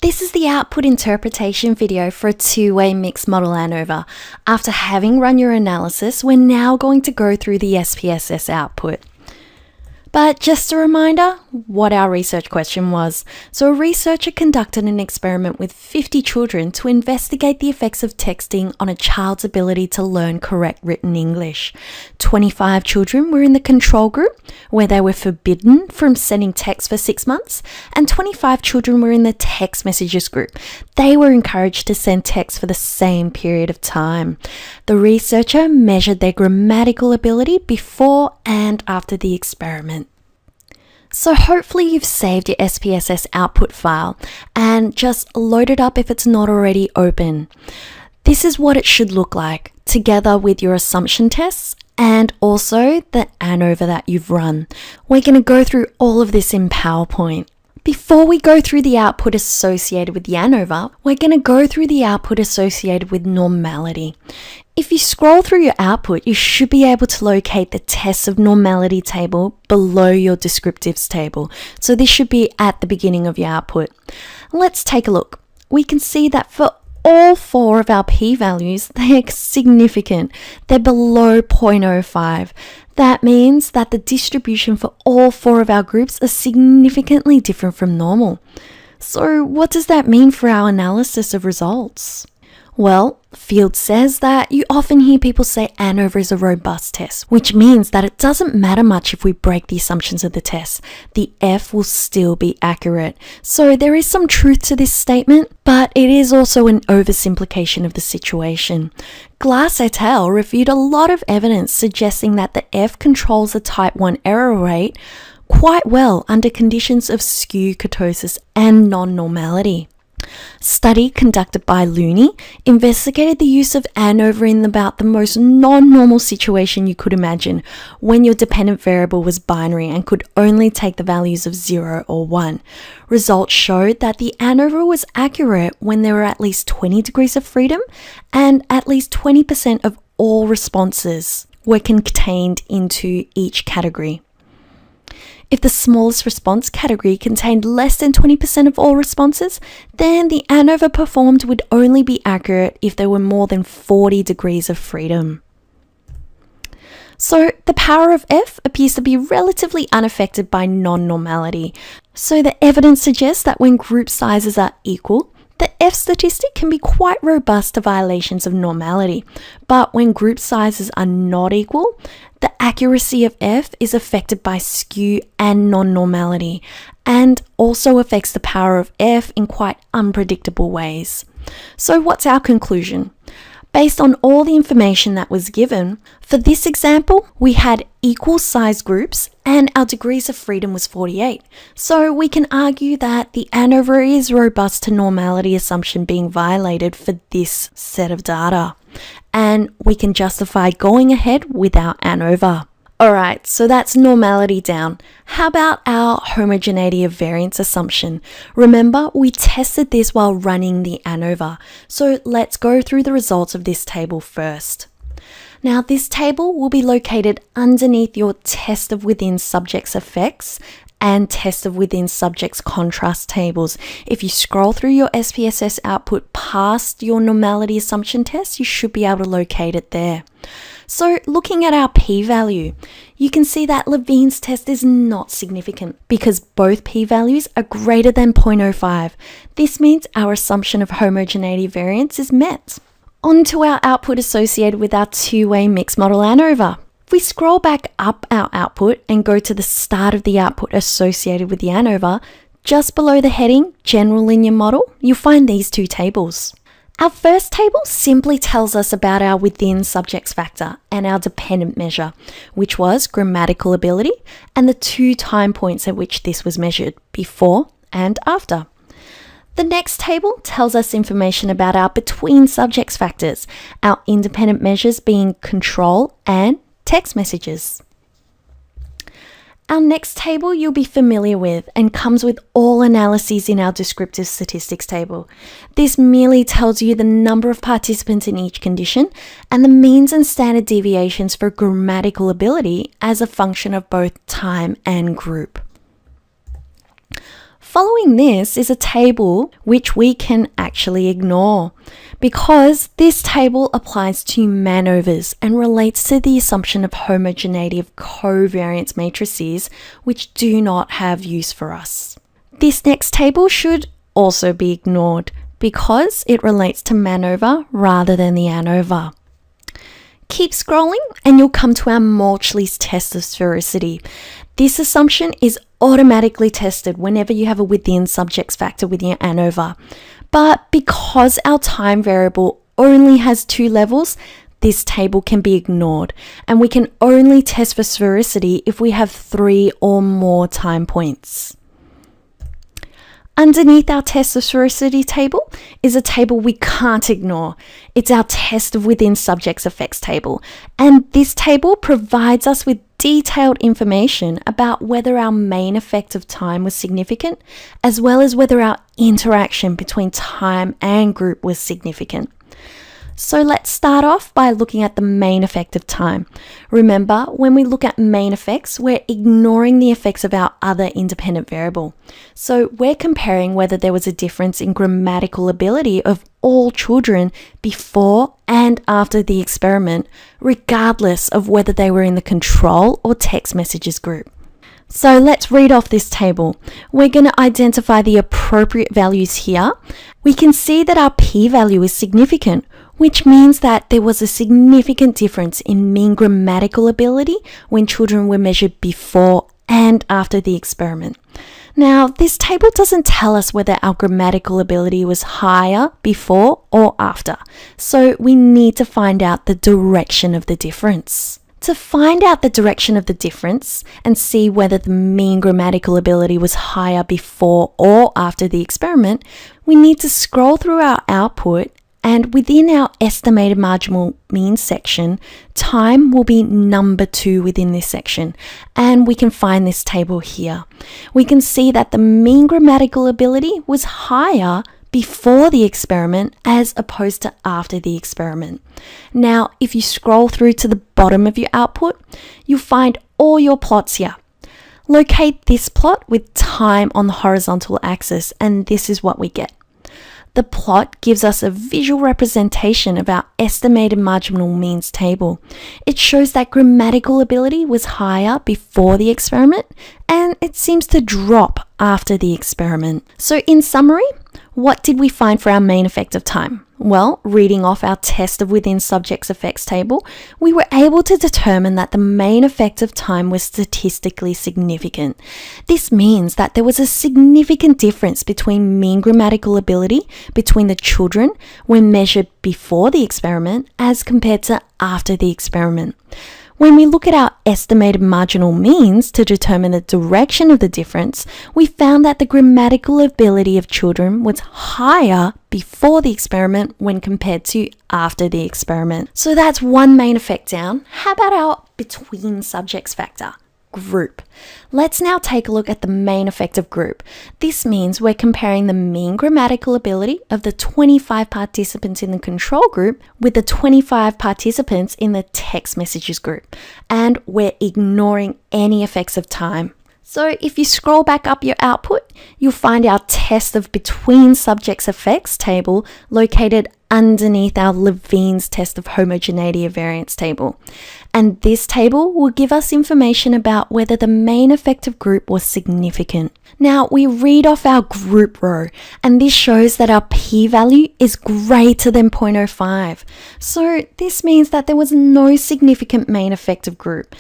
This is the output interpretation video for a two-way mixed model ANOVA. After having run your analysis, we're now going to go through the SPSS output. But just a reminder what our research question was. So a researcher conducted an experiment with 50 children to investigate the effects of texting on a child's ability to learn correct written English. 25 children were in the control group, where they were forbidden from sending text for 6 months, and 25 children were in the text messages group. They were encouraged to send text for the same period of time. The researcher measured their grammatical ability before and after the experiment. So hopefully you've saved your SPSS output file and just load it up if it's not already open. This is what it should look like, together with your assumption tests and also the ANOVA that you've run. We're going to go through all of this in PowerPoint. Before we go through the output associated with the ANOVA, we're going to go through the output associated with normality. If you scroll through your output, you should be able to locate the tests of normality table below your descriptives table. So this should be at the beginning of your output. Let's take a look. We can see that for all 4 of our p-values, they are significant. They're below 0.05. That means that the distribution for all 4 of our groups are significantly different from normal. So what does that mean for our analysis of results? Well, Field says that you often hear people say ANOVA is a robust test, which means that it doesn't matter much if we break the assumptions of the test. The F will still be accurate. So there is some truth to this statement, but it is also an oversimplification of the situation. Glass et al. Reviewed a lot of evidence suggesting that the F controls the type 1 error rate quite well under conditions of skew kurtosis and non-normality. Study conducted by Looney investigated the use of ANOVA in about the most non-normal situation you could imagine, when your dependent variable was binary and could only take the values of 0 or 1. Results showed that the ANOVA was accurate when there were at least 20 degrees of freedom and at least 20% of all responses were contained into each category. If the smallest response category contained less than 20% of all responses, then the ANOVA performed would only be accurate if there were more than 40 degrees of freedom. So the power of F appears to be relatively unaffected by non-normality. So the evidence suggests that when group sizes are equal, the F statistic can be quite robust to violations of normality. But when group sizes are not equal, the accuracy of F is affected by skew and non-normality, and also affects the power of F in quite unpredictable ways. So what's our conclusion? Based on all the information that was given, for this example, we had equal size groups and our degrees of freedom was 48. So we can argue that the ANOVA is robust to normality assumption being violated for this set of data. And we can justify going ahead with our ANOVA. Alright, so that's normality down. How about our homogeneity of variance assumption? Remember, we tested this while running the ANOVA. So let's go through the results of this table first. Now this table will be located underneath your test of within subjects effects and test of within subjects contrast tables. If you scroll through your SPSS output past your normality assumption test, you should be able to locate it there. So looking at our p-value, you can see that Levine's test is not significant because both p-values are greater than 0.05. This means our assumption of homogeneity variance is met. On to our output associated with our two-way mixed model ANOVA. If we scroll back up our output and go to the start of the output associated with the ANOVA, just below the heading General Linear Model, you'll find these 2 tables. Our first table simply tells us about our within subjects factor and our dependent measure, which was grammatical ability, and the 2 time points at which this was measured, before and after. The next table tells us information about our between subjects factors, our independent measures being control and text messages. Our next table you'll be familiar with and comes with all analyses in our descriptive statistics table. This merely tells you the number of participants in each condition and the means and standard deviations for grammatical ability as a function of both time and group. Following this is a table which we can actually ignore because this table applies to MANOVAs and relates to the assumption of homogeneity of covariance matrices which do not have use for us. This next table should also be ignored because it relates to MANOVA rather than the ANOVA. Keep scrolling and you'll come to our Mauchly's test of sphericity. This assumption is automatically tested whenever you have a within subjects factor with your ANOVA. But because our time variable only has 2 levels, this table can be ignored, and we can only test for sphericity if we have 3 or more time points. Underneath our test of sphericity table is a table we can't ignore. It's our test of within subjects effects table, and this table provides us with detailed information about whether our main effect of time was significant, as well as whether our interaction between time and group was significant. So let's start off by looking at the main effect of time. Remember, when we look at main effects, we're ignoring the effects of our other independent variable. So we're comparing whether there was a difference in grammatical ability of all children before and after the experiment, regardless of whether they were in the control or text messages group. So let's read off this table. We're going to identify the appropriate values here. We can see that our p-value is significant, which means that there was a significant difference in mean grammatical ability when children were measured before and after the experiment. Now, this table doesn't tell us whether our grammatical ability was higher before or after, so we need to find out the direction of the difference. To find out the direction of the difference and see whether the mean grammatical ability was higher before or after the experiment, we need to scroll through our output, and within our estimated marginal mean section, time will be number 2 within this section, and we can find this table here. We can see that the mean grammatical ability was higher before the experiment as opposed to after the experiment. Now, if you scroll through to the bottom of your output, you'll find all your plots here. Locate this plot with time on the horizontal axis, and this is what we get. The plot gives us a visual representation of our estimated marginal means table. It shows that grammatical ability was higher before the experiment, and it seems to drop after the experiment. So in summary, what did we find for our main effect of time? Well, reading off our test of within subjects effects table, we were able to determine that the main effect of time was statistically significant. This means that there was a significant difference between mean grammatical ability between the children when measured before the experiment as compared to after the experiment. When we look at our estimated marginal means to determine the direction of the difference, we found that the grammatical ability of children was higher before the experiment when compared to after the experiment. So that's one main effect down. How about our between subjects factor? Group. Let's now take a look at the main effect of group. This means we're comparing the mean grammatical ability of the 25 participants in the control group with the 25 participants in the text messages group, and we're ignoring any effects of time. So if you scroll back up your output, you'll find our test of between subjects effects table located underneath our Levine's test of homogeneity of variance table. And this table will give us information about whether the main effective group was significant. Now we read off our group row, and this shows that our p-value is greater than 0.05. So this means that there was no significant main effective group.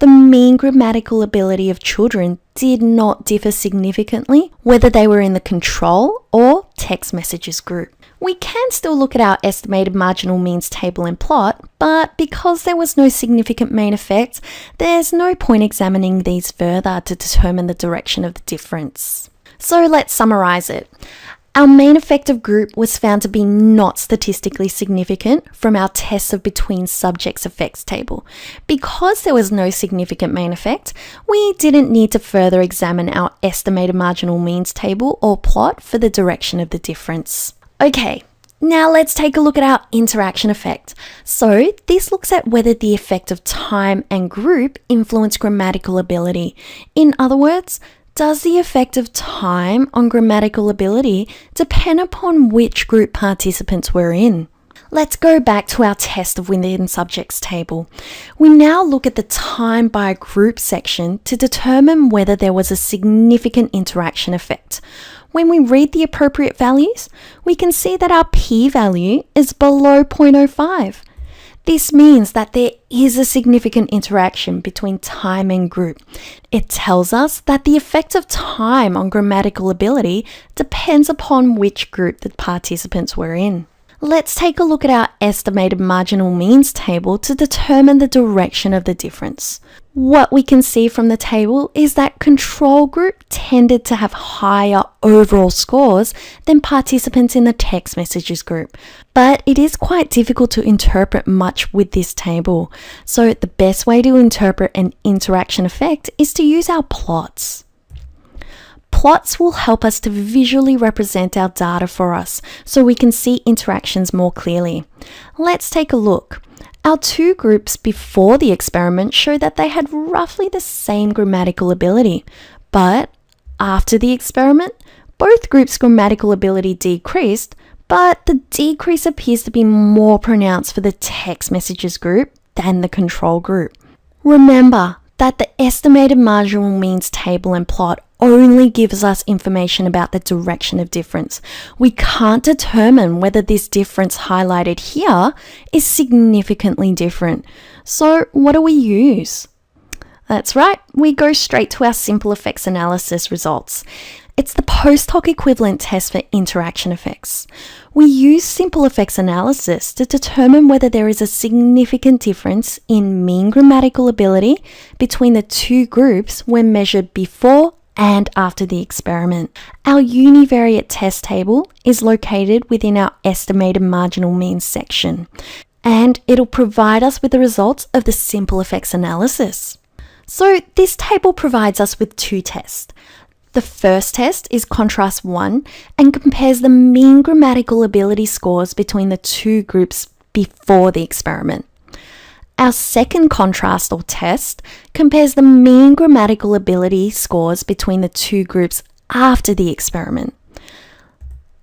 The mean grammatical ability of children did not differ significantly whether they were in the control or text messages group. We can still look at our estimated marginal means table and plot, but because there was no significant main effect, there's no point examining these further to determine the direction of the difference. So let's summarize it. Our main effective group was found to be not statistically significant from our test of between subjects effects table. Because there was no significant main effect, we didn't need to further examine our estimated marginal means table or plot for the direction of the difference. Okay, now let's take a look at our interaction effect. So this looks at whether the effect of time and group influence grammatical ability. In other words, Does the effect of time on grammatical ability depend upon which group participants were in? Let's go back to our test of within subjects table. We now look at the time by group section to determine whether there was a significant interaction effect. When we read the appropriate values, we can see that our p-value is below 0.05. This means that there is a significant interaction between time and group. It tells us that the effect of time on grammatical ability depends upon which group the participants were in. Let's take a look at our estimated marginal means table to determine the direction of the difference. What we can see from the table is that control group tended to have higher overall scores than participants in the text messages group. But it is quite difficult to interpret much with this table. So the best way to interpret an interaction effect is to use our plots. Plots will help us to visually represent our data for us so we can see interactions more clearly. Let's take a look. Our two groups before the experiment show that they had roughly the same grammatical ability, but after the experiment, both groups' grammatical ability decreased, but the decrease appears to be more pronounced for the text messages group than the control group. Remember that the estimated marginal means table and plot only gives us information about the direction of difference. We can't determine whether this difference highlighted here is significantly different. So what do we use? That's right, we go straight to our simple effects analysis results. It's the post hoc equivalent test for interaction effects. We use simple effects analysis to determine whether there is a significant difference in mean grammatical ability between the two groups when measured before and after the experiment. Our univariate test table is located within our estimated marginal means section, and it'll provide us with the results of the simple effects analysis. So this table provides us with two tests. The first test is contrast 1 and compares the mean grammatical ability scores between the two groups before the experiment. Our second contrast or test compares the mean grammatical ability scores between the two groups after the experiment.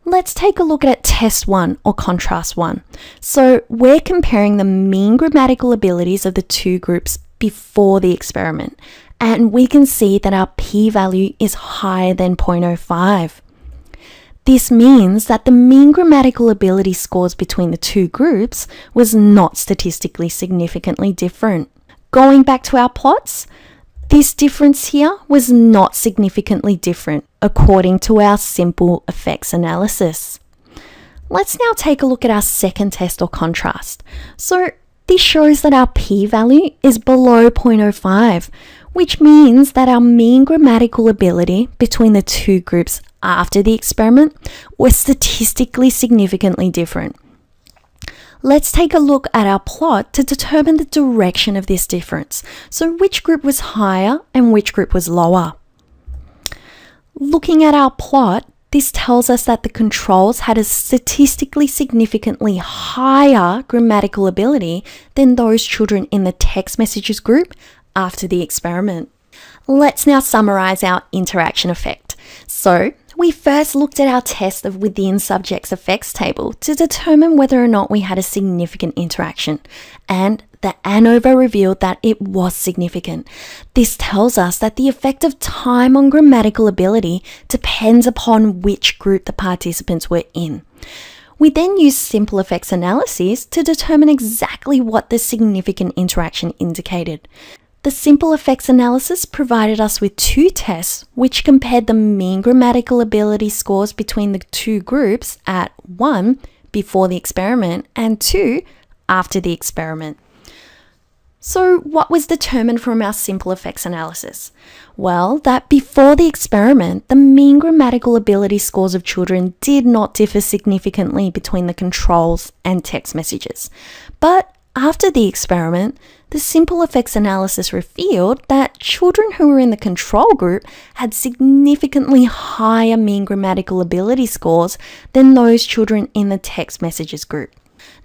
Let's take a look at test 1 or contrast 1. So we're comparing the mean grammatical abilities of the two groups before the experiment, and we can see that our p-value is higher than 0.05. This means that the mean grammatical ability scores between the two groups was not statistically significantly different. Going back to our plots, this difference here was not significantly different according to our simple effects analysis. Let's now take a look at our second test or contrast. So this shows that our p-value is below 0.05, which means that our mean grammatical ability between the two groups after the experiment was statistically significantly different. Let's take a look at our plot to determine the direction of this difference. So which group was higher and which group was lower? Looking at our plot, this tells us that the controls had a statistically significantly higher grammatical ability than those children in the text messages group after the experiment. Let's now summarize our interaction effect. So we first looked at our test of within subjects effects table to determine whether or not we had a significant interaction, and the ANOVA revealed that it was significant. This tells us that the effect of time on grammatical ability depends upon which group the participants were in. We then used simple effects analyses to determine exactly what the significant interaction indicated. The simple effects analysis provided us with two tests which compared the mean grammatical ability scores between the two groups at 1 before the experiment and 2 after the experiment. So what was determined from our simple effects analysis? Well, that before the experiment, the mean grammatical ability scores of children did not differ significantly between the controls and text messages. But after the experiment, the simple effects analysis revealed that children who were in the control group had significantly higher mean grammatical ability scores than those children in the text messages group.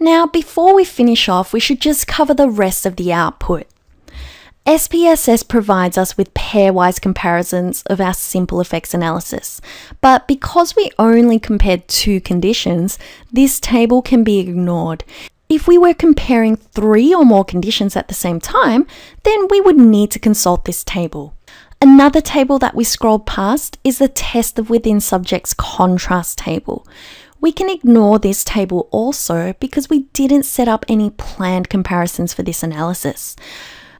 Now, before we finish off, we should just cover the rest of the output. SPSS provides us with pairwise comparisons of our simple effects analysis, but because we only compared 2 conditions, this table can be ignored. If we were comparing 3 or more conditions at the same time, then we would need to consult this table. Another table that we scrolled past is the test of within subjects contrast table. We can ignore this table also because we didn't set up any planned comparisons for this analysis.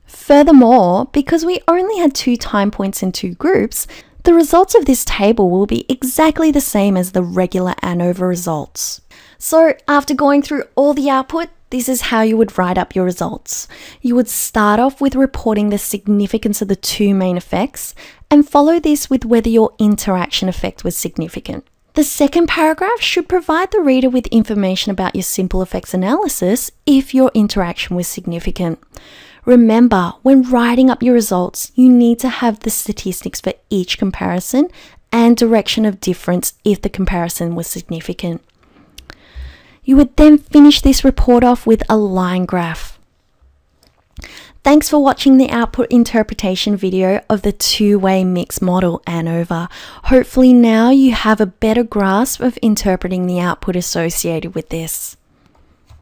Furthermore, because we only had 2 time points in 2 groups, the results of this table will be exactly the same as the regular ANOVA results. So after going through all the output, this is how you would write up your results. You would start off with reporting the significance of the 2 main effects and follow this with whether your interaction effect was significant. The second paragraph should provide the reader with information about your simple effects analysis if your interaction was significant. Remember, when writing up your results, you need to have the statistics for each comparison and direction of difference if the comparison was significant. You would then finish this report off with a line graph. Thanks for watching the output interpretation video of the two-way mixed model ANOVA. Hopefully now you have a better grasp of interpreting the output associated with this.